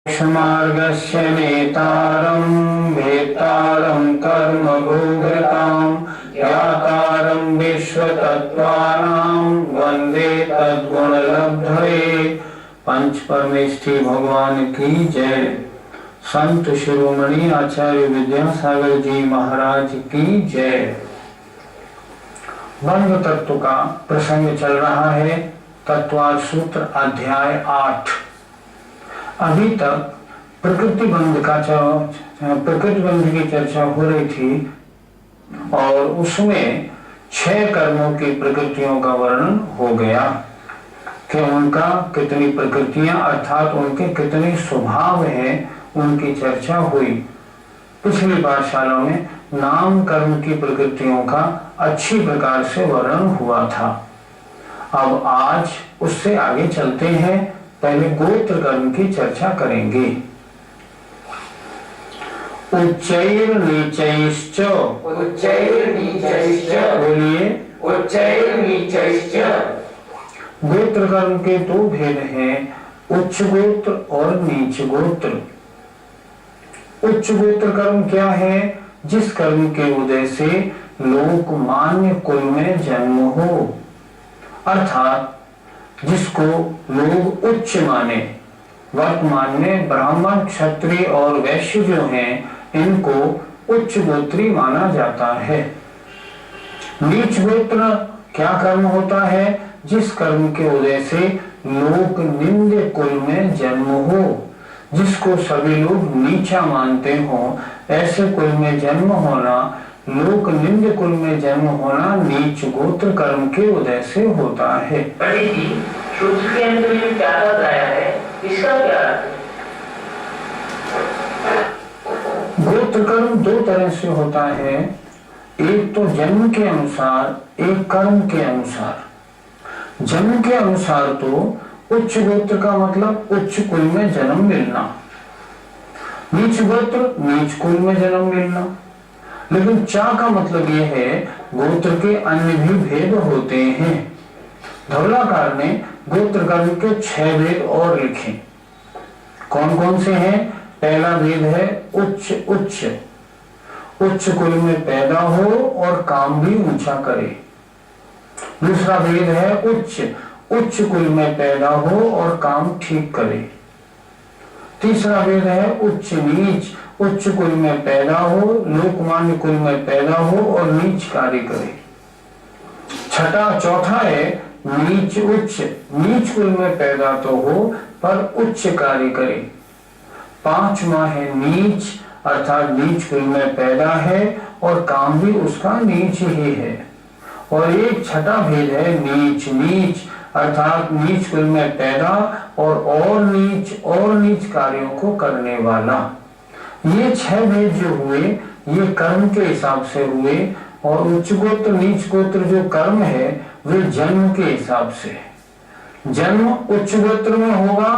मार्गस्य नेतारं भेतारं कर्मभूभृतां ज्ञातारं विश्वतत्त्वानां वन्दे तद्गुणलब्धये। पंच परमेष्ठी भगवान की जय। संत शिरोमणि आचार्य विद्यासागर जी महाराज की जय। द्वंद्व तत्व का प्रसंग चल रहा है। तत्वार्थ सूत्र अध्याय 8। अभी तक प्रकृति बंध की चर्चा हो रही थी और उसमें 6 कर्मों की प्रकृतियों का वर्णन हो गया कि उनका कितनी प्रकृतियां अर्थात उनके कितने स्वभाव हैं, उनकी चर्चा हुई। पिछली पाठशाला में नाम कर्म की प्रकृतियों का अच्छी प्रकार से वर्णन हुआ था। अब आज उससे आगे चलते हैं। पहले गोत्र कर्म की चर्चा करेंगे। उच्चैर नीचैश्च, बोलिए गोत्र कर्म के 2 भेद हैं, उच्च गोत्र और नीच गोत्र। उच्च गोत्र कर्म क्या है? जिस कर्म के उदय से लोकमान्य कुल में जन्म हो, अर्थात जिसको लोग उच्च माने। वर्तमान में ब्राह्मण, क्षत्रिय और वैश्य जो हैं, इनको उच्च गोत्री माना जाता है। नीच गोत्र क्या कर्म होता है? जिस कर्म के उदय से लोक निंद कुल में जन्म हो, जिसको सभी लोग नीचा मानते हो, ऐसे कुल में जन्म होना, लोक निंद कुल में जन्म होना नीच गोत्र कर्म के उदय से होता है। सूत्र के अंदर जो क्या बताया है, इसका क्या अर्थ है? गोत्र कर्म 2 तरह से होता है, एक तो जन्म के अनुसार, एक कर्म के अनुसार। जन्म के अनुसार तो उच्च गोत्र का मतलब उच्च कुल में जन्म मिलना, नीच गोत्र नीच कुल में जन्म मिलना। लेकिन चा का मतलब यह है गोत्र के अन्य भी भेद होते हैं। धवलाकार ने गोत्र कर्म के 6 भेद और लिखे। कौन कौन से हैं? पहला भेद है उच्च उच्च, उच्च कुल में पैदा हो और काम भी ऊंचा करे। दूसरा भेद है उच्च, उच्च कुल में पैदा हो और काम ठीक करे। तीसरा भेद है उच्च नीच, उच्च कुल में पैदा हो, लोकमान्य कुल में पैदा हो और नीच कार्य करे। चौथा है नीच उच्च, नीच कुल में पैदा तो हो पर उच्च कार्य करे। 5वां है नीच, अर्थात नीच कुल में पैदा है और काम भी उसका नीच ही है। और एक छठा भेद है नीच नीच, अर्थात नीच कुल में पैदा और नीच कार्यों को करने वाला। ये 6 भेद जो हुए, ये कर्म के हिसाब से हुए। और उच्च गोत्र नीच गोत्र जो कर्म है वे जन्म के हिसाब से। जन्म उच्च गोत्र में होगा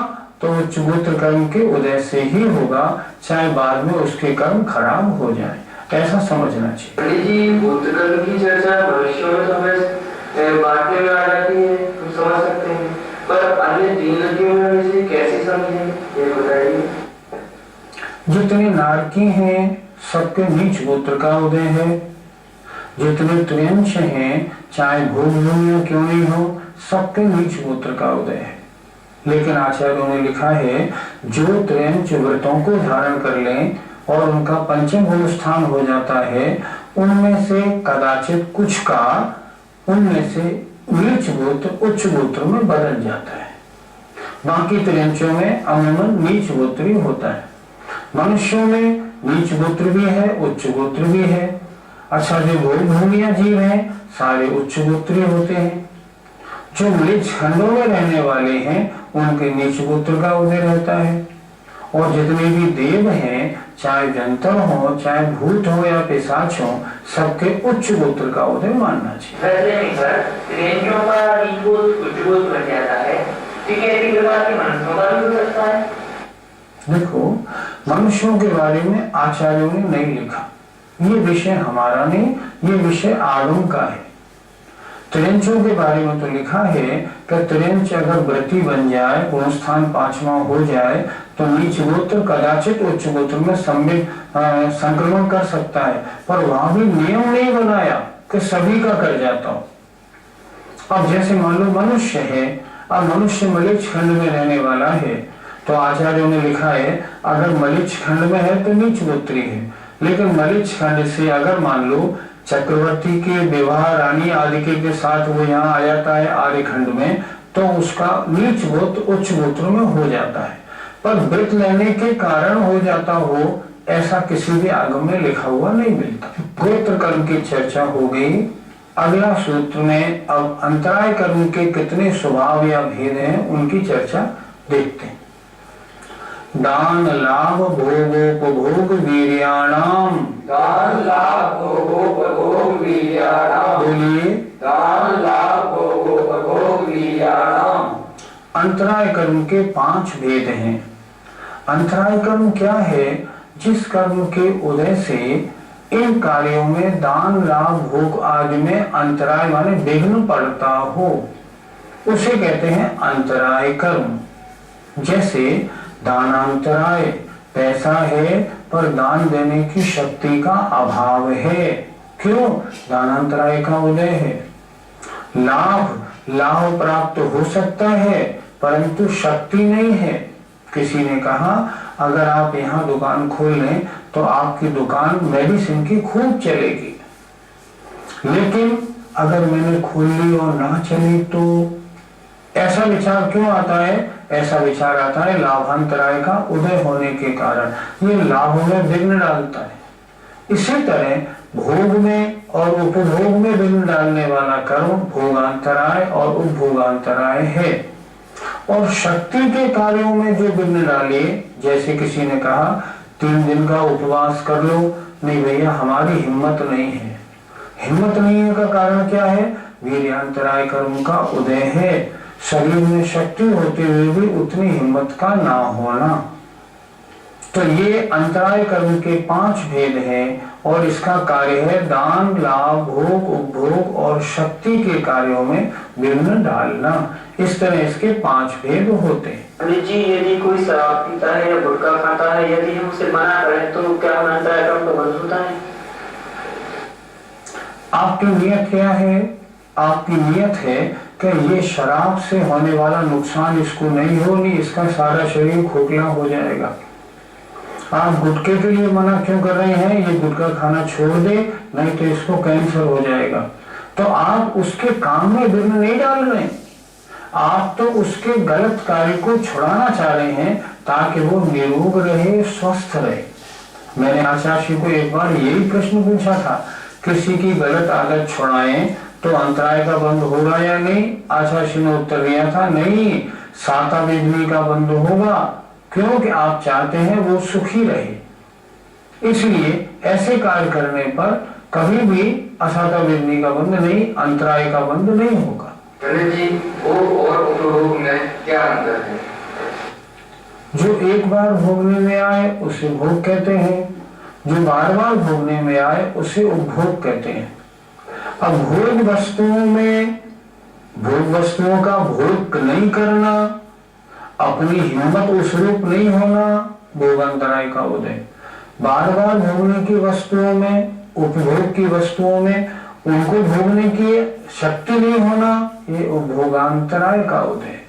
तो उच्च गोत्र कर्म के उदय से ही होगा, चाहे बाद में उसके कर्म खराब हो जाए, ऐसा समझना चाहिए। जी, गोत्र कर्म की चर्चा भविष्य में समझ बांटने में आ जाती है, हम समझ सकते हैं, पर अन्य 3 नदियों में इसे कैसे समझें, ये बताइए। जितने नारकी हैं सबके नीच गोत्र का उदय है। जितने त्रियंश हैं, चाहे भोग भूमियां क्यों नहीं हो, सबके नीच गोत्र का उदय है। लेकिन आचार्यों ने लिखा है जो त्रियंश व्रतों को धारण कर लें और उनका पंचम भूम स्थान हो जाता है, उनमें से कदाचित कुछ का उनमें से नीच गोत्र उच्च गोत्र में बदल जाता है। बाकी त्रियंशों में अमूमन नीच गोत्र ही होता है। मनुष्यों में नीच गोत्र भी है, उच्च गोत्र भी है। अच्छा, जो भोग भूमियां जीव हैं सारे उच्च गोत्री होते हैं। जो मृत खंडों में रहने वाले हैं उनके नीच गोत्र का उदय रहता है। और जितने भी देव हैं, चाहे जंतर हो, चाहे भूत हो या पिशाच हो, सबके उच्च गोत्र का उदय मानना चाहिए। देखो, मनुष्यों के बारे में आचार्यों ने नहीं लिखा, ये विषय हमारा नहीं, ये विषय आगम का है। त्रियंचों के बारे में तो लिखा है कि त्रियंच अगर व्रती बन जाए, गुणस्थान 5वां हो जाए, तो नीच गोत्र कदाचित उच्च गोत्र में संक्रमण कर सकता है, पर वहां भी नियम नहीं बनाया कि सभी का कर जाता हो। अब जैसे मान लो मनुष्य है, अब मनुष्य मलिच खंड में रहने वाला है, तो आचार्यों ने लिखा है अगर मलिच खंड में है तो नीच गोत्री है, लेकिन मलिच खंड से अगर मान लो चक्रवर्ती के विवाह रानी आदि के साथ वो यहाँ आ जाता है आर्य खंड में, तो उसका नीच गोत्र उच्च गोत्र में हो जाता है। पर व्रत लेने के कारण हो जाता हो ऐसा किसी भी आगम में लिखा हुआ नहीं मिलता। गोत्र कर्म की चर्चा हो गई। अगला सूत्र में अब अंतराय कर्म के कितने स्वभाव या भेद हैं उनकी चर्चा देखते हैं। दान लाभ भोगोपभोग वीर्याणाम, दान लाभ भोगोपभोग वीर्याणाम, बोलिए दान लाभ भोगोपभोग वीर्याणाम। अंतराय कर्म के 5 भेद हैं। अंतराय कर्म क्या है? जिस कर्म के उदय से इन कार्यों में दान लाभ भोग आदि में अंतराय माने विघ्न पड़ता हो, उसे कहते हैं अंतराय कर्म। जैसे दानांतराय, पैसा है पर दान देने की शक्ति का अभाव है, क्यों? दानांतराय का उदय है। लाभ, लाभ प्राप्त हो सकता है परंतु शक्ति नहीं है। किसी ने कहा अगर आप यहाँ दुकान खोल लें तो आपकी दुकान मेडिसिन की खूब चलेगी, लेकिन अगर मैंने खोल ली और ना चली तो ऐसा विचार क्यों आता है? ऐसा विचार आता है लाभांतराय का उदय होने के कारण, ये लाभ में विघ्न डालता है। इसी तरह भोग में और उपभोग में विघ्न डालने वाला कर्म भोगांतराय और उपभोगांतराय है। और शक्ति के कार्यों में जो विघ्न डाले, जैसे किसी ने कहा 3 दिन का उपवास कर लो, नहीं भैया हमारी हिम्मत नहीं है। हिम्मत नहीं है का कारण क्या है? वीर्यांतराय कर्म का उदय है। शरीर में शक्ति होते हुए भी उतनी हिम्मत का ना होना। तो ये अंतराय कर्म के 5 भेद हैं और इसका कार्य है दान लाभ भोग उपभोग और शक्ति के कार्यों में विघ्न डालना। इस तरह इसके 5 भेद होते हैं। अभी जी यदि कोई शराब पीता है या गुटखा खाता है, यदि हम उसे मना करें तो क्या अंतराय कर्म तो बंद होता है? आपकी नियत क्या है? आपकी नियत है कि ये शराब से होने वाला नुकसान इसको नहीं हो, नहीं इसका सारा शरीर खोखला हो जाएगा। आप गुटखे के लिए मना क्यों कर रहे हैं? ये गुटखा खाना छोड़ दे, नहीं तो इसको कैंसर हो जाएगा। तो आप उसके काम में विघ्न नहीं डाल रहे, आप तो उसके गलत कार्य को छुड़ाना चाह रहे हैं ताकि वो निरोग रहे, स्वस्थ रहे। मैंने आचार्य को एक बार यही प्रश्न पूछा था, किसी की गलत आदत छुड़ाएं तो अंतराय का बंद होगा या नहीं? आचार्य ने उत्तर दिया था नहीं, साता वेदनी का बंद होगा, क्योंकि आप चाहते हैं वो सुखी रहे। इसलिए ऐसे कार्य करने पर कभी भी असाता वेदनी का बंद नहीं, अंतराय का बंद नहीं होगा। जी भोग और उपभोग में क्या अंतर है? जो एक बार भोगने में आए उसे भोग कहते हैं, जो बार बार भोगने में आए उसे उपभोग कहते हैं। अब भोग वस्तुओं का भोग नहीं करना, अपनी हिम्मत उस रूप नहीं होना, भोगांतराय का उदय। बार बार भोगने की वस्तुओं में, उपभोग की वस्तुओं में उनको भोगने की शक्ति नहीं होना, ये उपभोगांतराय का उदय।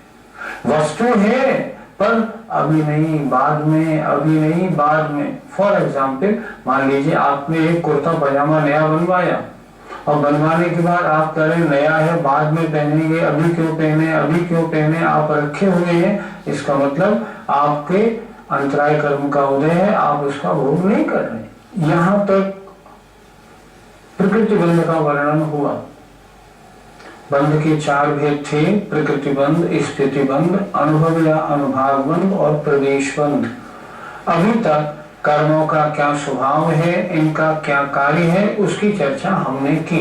वस्तु है पर अभी नहीं, बाद में, अभी नहीं, बाद में। फॉर एग्जाम्पल मान लीजिए आपने एक कुर्ता पजामा नया बनवाया और बनवाने के बाद आप कह रहे नया है, बाद में पहनेंगे, अभी क्यों पहने, अभी क्यों पहने, आप रखे हुए हैं। इसका मतलब आपके अंतराय कर्म का उदय है, आप उसका भोग नहीं कर रहे। यहां तक प्रकृति बंध का वर्णन हुआ। बंध के 4 भेद थे, प्रकृति बंध, स्थिति बंध, अनुभव या अनुभाग बंध और प्रदेश बंध। अभी तक कर्मों का क्या स्वभाव है, इनका क्या कार्य है, उसकी चर्चा हमने की।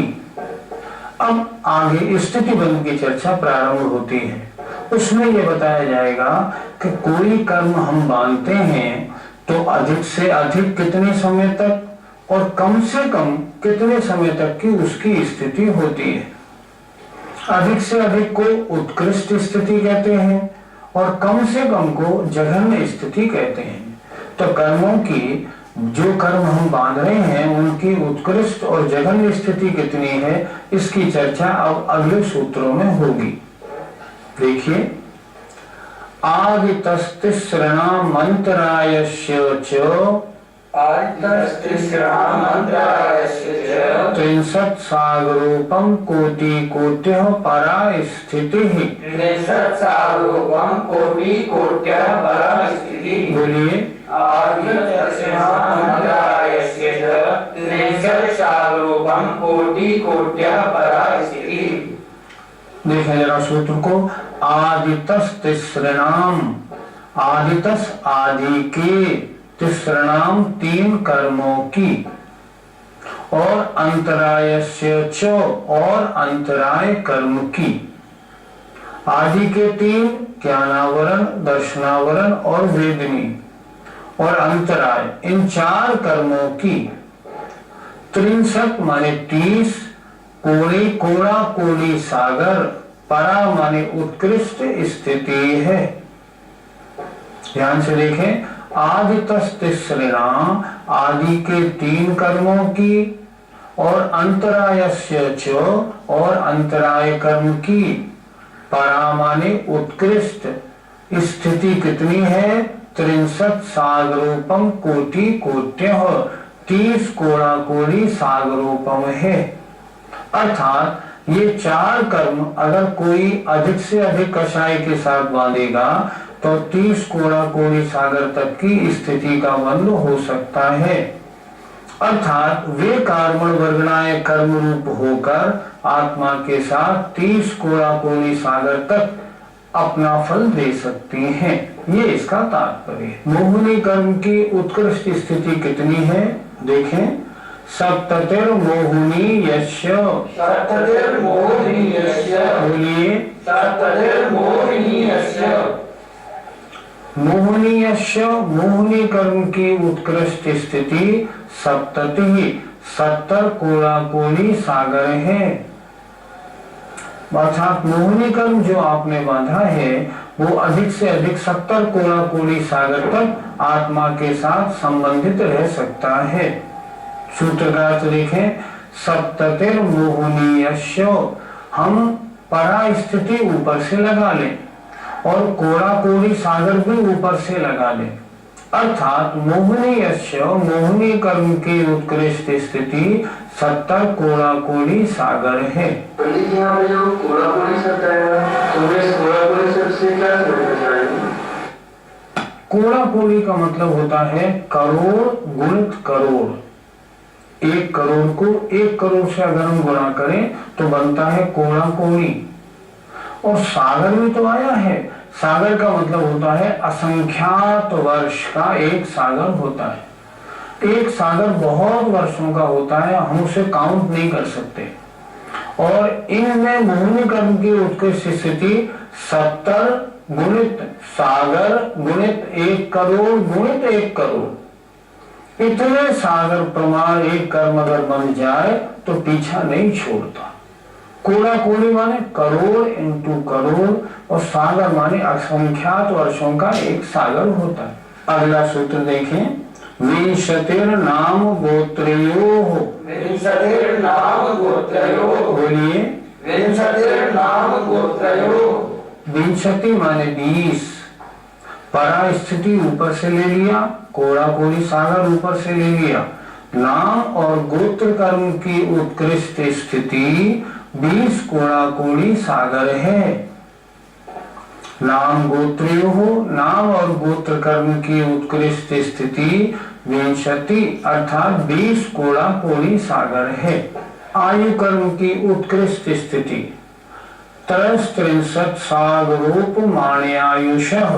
अब आगे स्थिति बंध की चर्चा प्रारंभ होती है। उसमें यह बताया जाएगा कि कोई कर्म हम बांधते हैं तो अधिक से अधिक कितने समय तक और कम से कम कितने समय तक की उसकी स्थिति होती है। अधिक से अधिक को उत्कृष्ट स्थिति कहते हैं और कम से कम को जघन्य स्थिति कहते हैं। तो कर्मों की, जो कर्म हम बांध रहे हैं उनकी उत्कृष्ट और जघन्य स्थिति कितनी है, इसकी चर्चा अब अगले सूत्रों में होगी। देखिए, आदितस्तिस्रणाम मंत्रायस्य च त्रिंशत् सागरोपम कोटि कोट्यः परा स्थितिः। बोलिए, देखें जरा सूत्र को। आदितस तिस्रणाम, आदितस आदि के, तिस्रणाम तीन कर्मों की, और अंतरायस्य च और अंतराय कर्म की। आदि के तीन, ज्ञानावरण, दर्शनावरण और वेदनी, और अंतराय, इन चार कर्मों की। त्रिंशत माने 30, कोड़ी कोड़ा कोड़ी सागर, परा माने उत्कृष्ट स्थिति है। ध्यान से देखें, आदितस्तिस्रणाम आदि के तीन कर्मों की, और अंतरायस्य च और अंतराय कर्म की। परा माने उत्कृष्ट, स्थिति कितनी है, 63 सागरोपम कोटि कोट्यः, 30 कोड़ा कोड़ी सागरोपम है। अर्थात ये चार कर्म अगर कोई अधिक से अधिक कषाय के साथ बांधेगा तो 30 कोड़ा कोड़ी सागर तक की स्थिति का बंध हो सकता है। अर्थात वे कार्बन वर्गणाएं कर्म रूप होकर आत्मा के साथ 30 कोड़ा कोड़ी सागर तक अपना फल दे सकती हैं। ये इसका तात्पर्य है। मोहिनी कर्म की उत्कृष्ट स्थिति कितनी है, देखें। सप्ततिर मोहिनी यस्य, बोलिए, मोहिनी यस्य, मोहिनी कर्म की उत्कृष्ट स्थिति सप्तति, 70 कोड़ा कोड़ी सागर है। अर्थात मोहिनी कर्म जो आपने बांधा है वो अधिक से अधिक 70 कोड़ा कोड़ी सागर तक आत्मा के साथ संबंधित रह सकता है। सूत्र का अर्थ देखें, सप्ततिर मोहिनीयस्य, हम परा स्थिति ऊपर से लगा लें और कोड़ा कोड़ी सागर भी ऊपर से लगा लें। अर्थात मोहिनीयस्य, मोहिनी कर्म की उत्कृष्ट स्थिति 70 कोड़ा कोड़ी सागर है। पंडित जी, यहाँ पे जो कोड़ा कोड़ी शब्द आया, तो इस कोड़ा कोड़ी शब्द से क्या समझना चाहिए? कोड़ा कोड़ी का मतलब होता है करोड़ गुणित करोड़। 1 करोड़ को 1 करोड़ से अगर हम गुणा करें तो बनता है कोड़ा कोड़ी। और सागर भी तो आया है। सागर का मतलब होता है असंख्यात वर्ष का एक सागर होता है। एक सागर बहुत वर्षों का होता है, हम उसे काउंट नहीं कर सकते। और इनमें मोहिनी कर्म की उत्कृष्ट स्थिति 70 गुणित सागर गुणित 1 करोड़ गुणित 1 करोड़, इतने सागर प्रमाण एक कर्म अगर बन जाए तो पीछा नहीं छोड़ता। कोड़ा कोड़ी माने करोड़ इंटू करोड़, और सागर माने असंख्यात वर्षों का एक सागर होता है। अगला सूत्र देखें, विंशतिर नाम गोत्रयोः, बोलिए, विंशति माने 20, परा स्थिति ऊपर से ले लिया, कोड़ा कोड़ी सागर ऊपर से ले लिया। नाम और गोत्र कर्म की उत्कृष्ट स्थिति 20 कोड़ा कोड़ी सागर है। नाम गोत्रोः, नाम और गोत्र कर्म की उत्कृष्ट स्थिति 20 अर्थात 20 कोड़ा कोड़ी सागर है। आयु कर्म की उत्कृष्ट स्थिति 63 सागरोपमाण्यायुषः,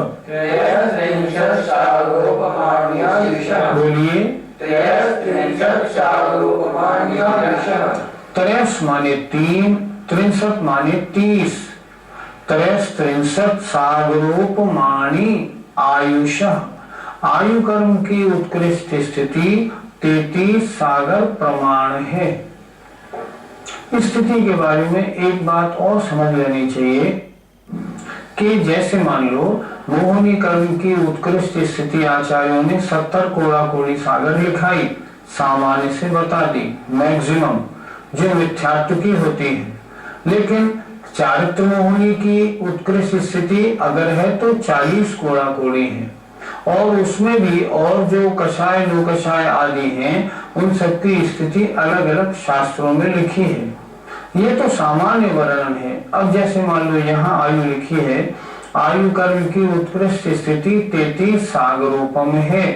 बोलिए, 63 माने 3, 63 माने 30, 63 सागरोपमाणी आयुषः, आयु कर्म की उत्कृष्ट स्थिति 33 सागर प्रमाण है। स्थिति के बारे में एक बात और समझ लेनी चाहिए कि जैसे मान लो मोहिनी कर्म की उत्कृष्ट स्थिति आचार्यों ने 70 कोड़ा कोड़ी सागर लिखाई, सामान्य से बता दी, मैक्सिमम जो मिथ्यात्व की होती है। लेकिन चारित्र मोहिनी की उत्कृष्ट स्थिति अगर है तो 40 कोड़ा कोड़ी है, और उसमें भी और जो कषाय लो कषाय आदि हैं उन सबकी स्थिति अलग अलग शास्त्रों में लिखी है। ये तो सामान्य वर्णन है। अब जैसे मान लो यहाँ आयु लिखी है, आयु कर्म की उत्कृष्ट स्थिति 33 सागरोपम है,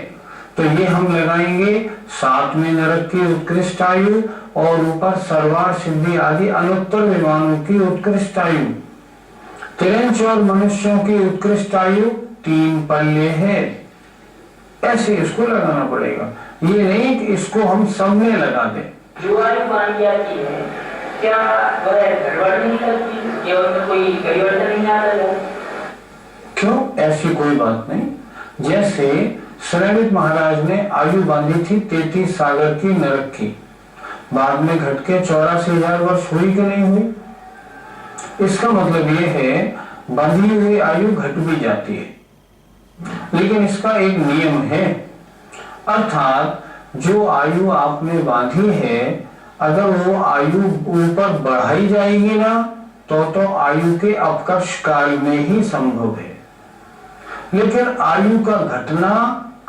तो ये हम लगाएंगे 7वें नरक की उत्कृष्ट आयु और ऊपर सर्वार सिद्धि आदि अनुत्तर विमानों की उत्कृष्ट आयु। तिरंच और मनुष्यों की उत्कृष्ट आयु 3 पल्ले है। ऐसे इसको लगाना पड़ेगा, ये नहीं कि इसको हम सब में लगा दें। जो आयु मानी जाती है क्या वह गड़बड़ नहीं करती या उनमें कोई परिवर्तन नहीं आता है? क्यों? ऐसी कोई बात नहीं। जैसे श्रमित महाराज ने आयु बांधी थी 33 सागर की नरक की, बाद में घट के 84,000 वर्ष हुई कि नहीं हुई? इसका मतलब ये है बांधी हुई आयु घट भी जाती है, लेकिन इसका एक नियम है, अर्थात जो आयु आपने बांधी है अगर वो आयु ऊपर बढ़ाई जाएगी ना तो आयु के अपकर्ष काल में ही संभव है, लेकिन आयु का घटना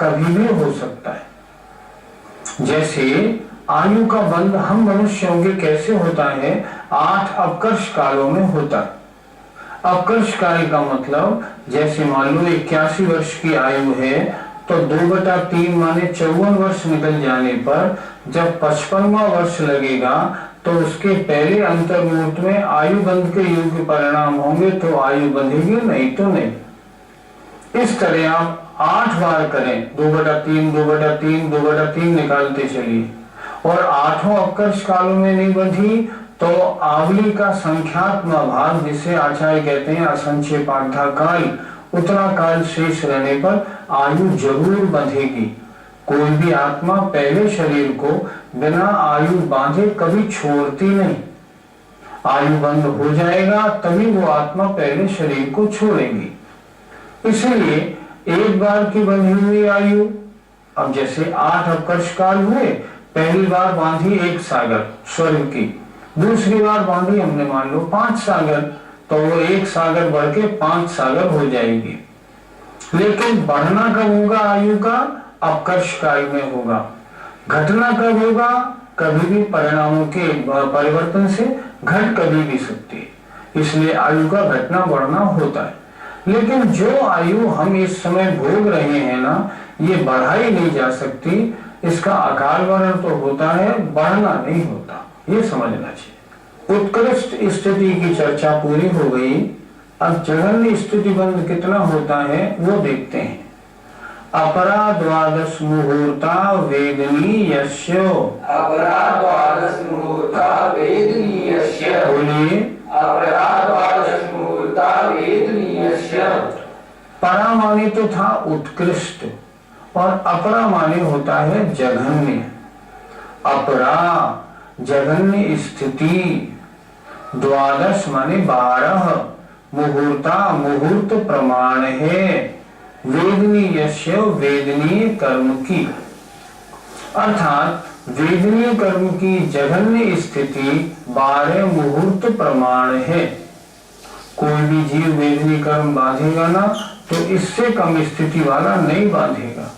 कभी भी हो सकता है। जैसे आयु का बंध हम मनुष्यों के कैसे होता है, 8 अपकर्ष कालों में होता है। अपकर्ष काल का मतलब जैसे मान लो 81 वर्ष की आयु है तो 2/3 माने 54 वर्ष निकल जाने पर जब 55वां वर्ष लगेगा तो उसके पहले अंतर मुहूर्त में आयु बंध के योग्य परिणाम होंगे तो आयु बंधेगी, नहीं तो नहीं। इस तरह आप 8 बार करें, 2/3 2/3 2/3 निकालते चलिए, और 8 अपकर्ष कालों में नहीं बंधी तो आवली का संख्यात्मक भाग जिसे आचार्य कहते हैं असंक्षेपार्धा काल, उतना काल शेष रहने पर आयु जरूर बंधेगी। कोई भी आत्मा पहले शरीर को बिना आयु बांधे कभी छोड़ती नहीं। आयु बंद हो जाएगा तभी वो आत्मा पहले शरीर को छोड़ेगी। इसलिए एक बार की बंधी हुई आयु, अब जैसे 8 अपकर्ष काल हुए, पहली बार बांधी 1 सागर स्वर्ग की, दूसरी बार बांधी हमने मान लो 5 सागर, तो वो 1 सागर बढ़ के 5 सागर हो जाएगी। लेकिन बढ़ना कब होगा आयु का? अपकर्ष काल में होगा। घटना कब होगा? कभी भी परिणामों के परिवर्तन से घट कभी भी सकती है, इसलिए आयु का घटना बढ़ना होता है। लेकिन जो आयु हम इस समय भोग रहे हैं ना, ये बढ़ाई नहीं जा सकती, इसका अकाल मरण तो होता है, बढ़ना नहीं होता, ये समझना चाहिए। उत्कृष्ट स्थिति की चर्चा पूरी हो गई। अब जघन्य स्थिति बंध कितना होता है वो देखते हैं। अपरा द्वादश मुहूर्ता वेदनीयस्य, अपरा द्वादश मुहूर्ता वेदनीयस्य, बोलिए अपरा द्वादश मुहूर्ता वेदनीयस्य। परा माने तो था उत्कृष्ट और अपरा माने होता है जघन्य। अपरा जघन्य स्थिति, द्वादश माने 12, मुहूर्ता मुहूर्त प्रमाण है, वेदनीयस्य वेदनीय कर्म की, अर्थात वेदनीय कर्म की जघन्य स्थिति 12 मुहूर्त प्रमाण है। कोई भी जीव वेदनीय कर्म बांधेगा ना तो इससे कम स्थिति वाला नहीं बांधेगा।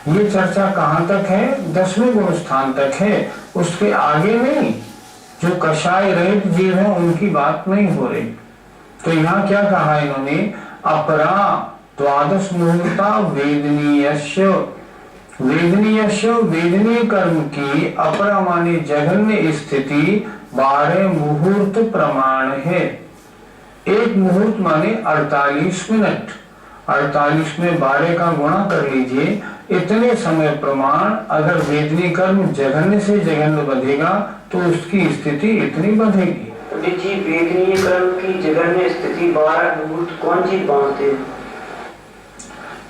ये चर्चा कहाँ तक है? 10वें गुण स्थान तक है, उसके आगे नहीं। जो कषाय रहित जीव है उनकी बात नहीं हो रही। तो यहाँ क्या कहा इन्होंने? अपरा द्वादश मुहूर्ता वेदनीयस्य, वेदनीयस्य वेदनीय कर्म की अपरा माने जघन्य स्थिति 12 मुहूर्त प्रमाण है। एक मुहूर्त माने 48 मिनट, 48 में 12 का गुणा कर लीजिए, इतने समय प्रमाण अगर वेदनीय कर्म जघन्य से जघन्य बंधेगा तो उसकी स्थिति इतनी बंधेगी। जी, वेदनीय कर्म की जघन्य स्थिति 12 मुहूर्त कौन चीज बांधते हैं?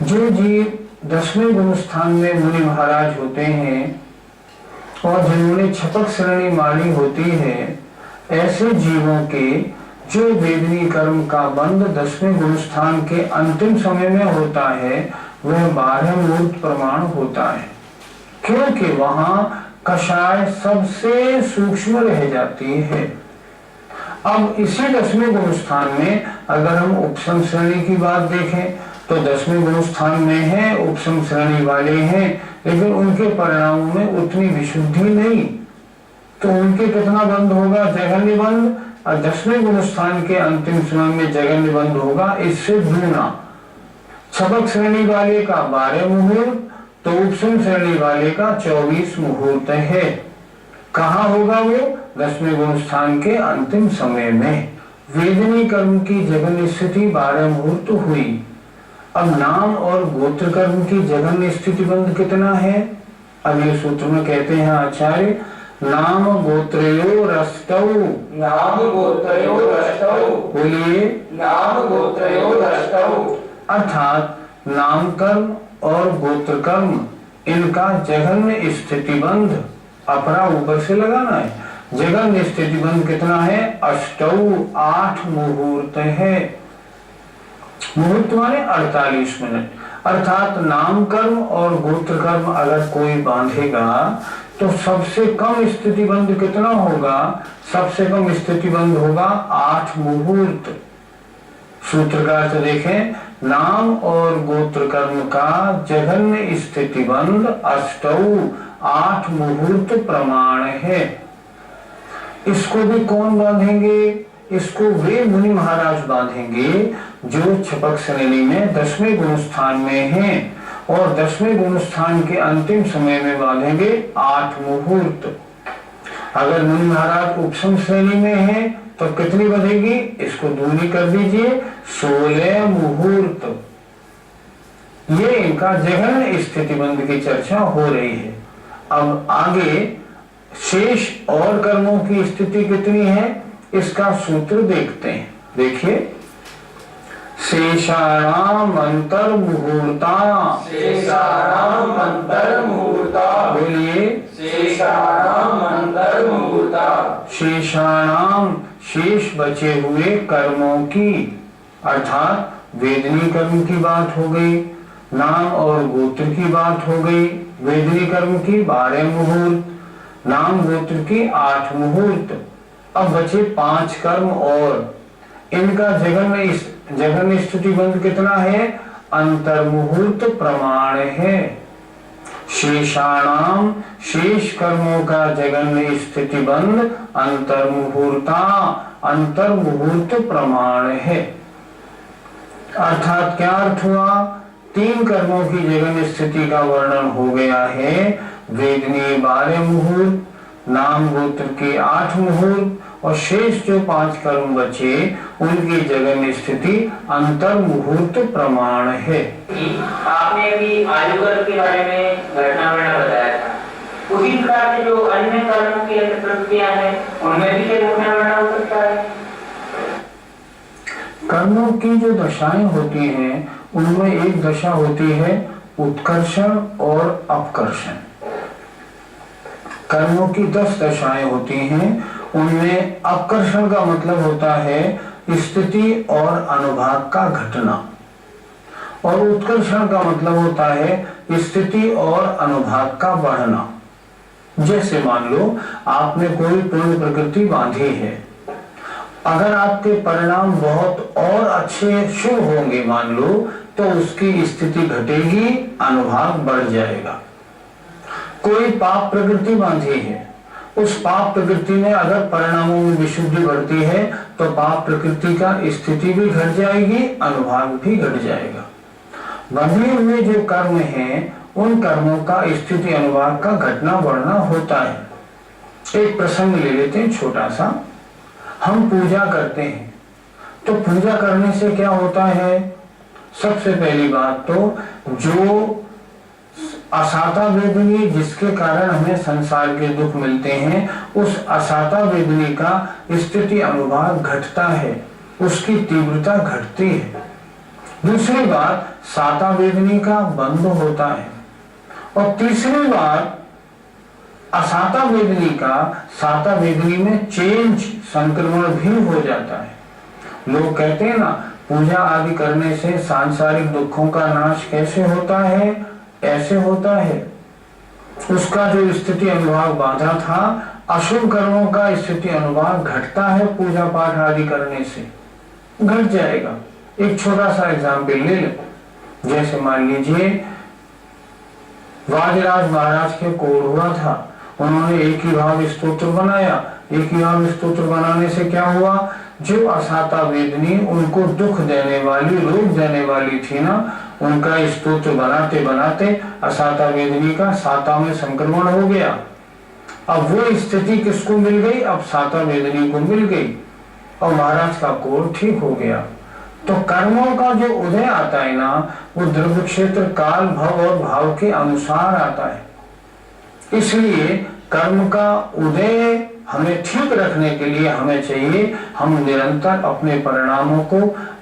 जो जीव 10वें गुण स्थान में मुनि महाराज होते हैं और जिन्होंने छपक श्रेणी मारी होती है, ऐसे जीवों के जो वेदनी कर्म का बंध 10वें गुण स्थान के अंतिम समय में होता है वह 12 मूर्त प्रमाण होता है, क्योंकि वहां कषाय सबसे सूक्ष्म रह जाती है। अब इसी 10वें गुण स्थान में अगर हम उपसम श्रेणी की बात देखें तो 10वें गुण स्थान में है, उपसम श्रेणी वाले हैं, लेकिन उनके परिणामों में उतनी विशुद्धि नहीं, तो उनके कितना बंध होगा? जघन्य बंध। और 10वें गुण स्थान के अंतिम समय में जघन्य बंध होगा इससे दूना। छपक श्रेणी वाले का 12 मुहूर्त, तो उपसम श्रेणी वाले का 24 मुहूर्त है। कहाँ होगा वो? 10वें गुण स्थान के अंतिम समय में। वेदनी कर्म की जघन्य स्थिति 12 मुहूर्त हुई। अब नाम और गोत्र कर्म की जघन्य स्थिति बंध कितना है? अगले सूत्र में कहते हैं आचार्य, नाम गोत्रयो रष्टौ। नाम गोत्रयो रष्टौ। बोलिए, नाम गोत्रयो रष्टौ। अर्थात नाम कर्म और गोत्र कर्म इनका जघन्य स्थिति बंध, अपरा ऊपर से लगाना है। जघन्य स्थिति बंध कितना है? अष्टौ, 8 मुहूर्त है। मुहूर्त माने 48 मिनट। अर्थात नाम कर्म और गोत्र कर्म अगर कोई बांधेगा तो सबसे कम स्थिति बंध कितना होगा? सबसे कम स्थिति बंध होगा 8 मुहूर्त। सूत्र का अर्थ देखें, नाम और गोत्र कर्म का जघन्य स्थिति बंध अष्टौ, 8 मुहूर्त प्रमाण है। इसको भी कौन बांधेंगे? इसको वे मुनि महाराज बांधेंगे जो छपक श्रेणी में 10वें गुण स्थान में हैं, और 10वें गुण स्थान के अंतिम समय में बांधेंगे 8 मुहूर्त। अगर मुनि महाराज उपसम श्रेणी में हैं तो कितनी बंधेगी? इसको दूनी कर दीजिए, 16 मुहूर्त। ये इनका जघन्य स्थिति बंध की चर्चा हो रही है। अब आगे शेष और कर्मों की स्थिति कितनी है इसका सूत्र देखते हैं। देखिए, शेषाणाम अंतर मुहूर्ता। शेषाणाम अंतर मुहूर्ता। बोलिए, शेषाणाम अंतर मुहूर्ता। शेषाणाम, शेष बचे हुए कर्मों की, अर्थात वेदनी कर्म की बात हो गई, नाम और गोत्र की बात हो गई। वेदनी कर्म की 12 मुहूर्त, नाम गोत्र की 8 मुहूर्त। अब बचे 5 कर्म और इनका जघन्य स्थिति बंध कितना है? अंतर मुहूर्त प्रमाण है। शेषाणाम, शेष कर्मों का जघन्य स्थिति बंध अंतर मुहूर्ता, अंतर मुहूर्त प्रमाण है। अर्थात क्या अर्थ हुआ? 3 कर्मों की जघन्य स्थिति का वर्णन हो गया है। वेदनी 12 मुहूर्त, नाम गोत्र के 8 मुहूर्त, और शेष जो 5 कर्म बचे उनकी जघन्य स्थिति अंतर मुहूर्त प्रमाण है। आपने अभी आयु कर्म के बारे में घटना बताया था, उसी प्रकार से जो अन्य कर्मों की प्रक्रिया है उनमें भी घटना हो सकता है। कर्मों की जो दशाएं होती हैं उनमें एक दशा होती है उत्कर्षण और अपकर्षण। कर्मों की 10 दशाएं होती हैं, उनमें अपकर्षण का मतलब होता है स्थिति और अनुभाग का घटना, और उत्कर्षण का मतलब होता है स्थिति और अनुभाग का बढ़ना। जैसे मान लो आपने कोई पूर्ण प्रकृति बांधी है, अगर आपके परिणाम बहुत और अच्छे शुभ होंगे मान लो, तो उसकी स्थिति घटेगी, अनुभाग बढ़ जाएगा। कोई पाप प्रकृति बांधी है, उस पाप प्रकृति में अगर परिणामों में विशुद्धि बढ़ती है तो पाप प्रकृति का स्थिति भी घट जाएगी, अनुभाग भी घट जाएगा। बंधे हुए जो कर्म हैं उन कर्मों का स्थिति अनुभाग का घटना बढ़ना होता है। एक प्रसंग ले लेते हैं छोटा सा। हम पूजा करते हैं तो पूजा करने से क्या होता है? सबसे पहली बात तो जो असाता वेदनी जिसके कारण हमें संसार के दुख मिलते हैं, उस असाता वेदनी का स्थिति अनुभाग घटता है, उसकी तीव्रता घटती है। दूसरी बात, साता वेदनी का बंध होता है, और तीसरी बात असाता वेदनी का साता वेदनी में चेंज, संक्रमण भी हो जाता है। लोग कहते हैं ना, पूजा आदि करने से सांसारिक दुखों का नाश कैसे होता है, ऐसे होता है। उसका जो स्थिति अनुभाव बाधा था, अशुभ कर्मों का स्थिति अनुभाव घटता है पूजा पाठ आदि करने से, घट जाएगा। एक छोटा सा एग्जाम्पल ले लें, जैसे मान लीजिए वाजराज महाराज के कोढ़ हुआ था, उन्होंने एक ही भाव स्तोत्र बनाया। एक ही भाव स्तोत्र बनाने से क्या हुआ, जो असाता वेदनी उनको दुख देने वाली, रोग देने वाली थी ना, उनका स्तोत्र बनाते बनाते असाता वेदनी का साता में संक्रमण हो गया। अब वो स्थिति किसको मिल गई, अब साता वेदनी को मिल गई और महाराज का कोढ़ ठीक हो गया। तो कर्मों का जो उदय आता है ना, वो द्रव्य क्षेत्र काल भव और भाव के अनुसार आता है। इसलिए कर्म का उदय हमें ठीक रखने के लिए हमें चाहिए हम निरंतर अपने परिणामों को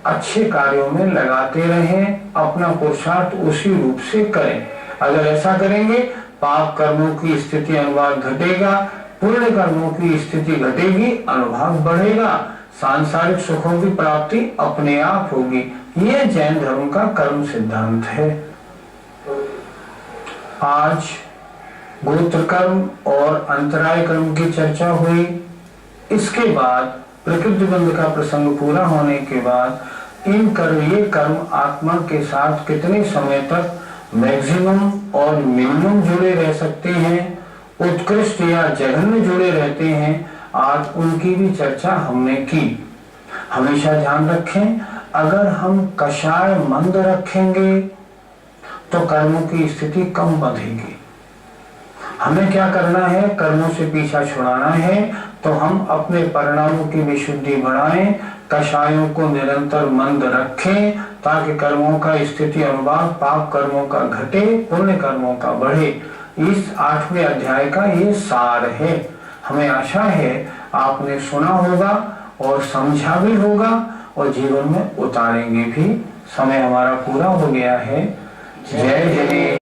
अच्छे कार्यों में लगाते रहें, अपना पुरुषार्थ उसी रूप से करें। अगर ऐसा करेंगे, पाप कर्मों की स्थिति अनुभाग घटेगा, पुण्य कर्मों की स्थिति घटेगी, अनुभाग बढ़ेगा, सांसारिक सुखों की प्राप्ति अपने आप होगी। ये जैन धर्म का कर्म सिद्धांत है। आज गोत्र कर्म और अंतराय कर्म की चर्चा हुई। इसके बाद प्रकृति बंध का प्रसंग पूरा होने के बाद ये कर्म आत्मा के साथ कितने समय तक मैक्सिमम और मिनिमम जुड़े रह सकते हैं, उत्कृष्ट या जघन्य जुड़े रहते हैं, आज उनकी भी चर्चा हमने की। हमेशा ध्यान रखें, अगर हम कषाय मंद रखेंगे तो कर्मों की स्थिति कम बंधेगी। हमें क्या करना है, कर्मों से पीछा छुड़ाना है, तो हम अपने परिणामों की विशुद्धि बढ़ाएं, कषायों को निरंतर मंद रखें, ताकि कर्मों का स्थिति अनुभाग पाप कर्मों का घटे, पुण्य कर्मों का बढ़े। इस 8वें अध्याय का ये सार है। हमें आशा है आपने सुना होगा और समझा भी होगा और जीवन में उतारेंगे भी। समय हमारा पूरा हो गया है। जय जय।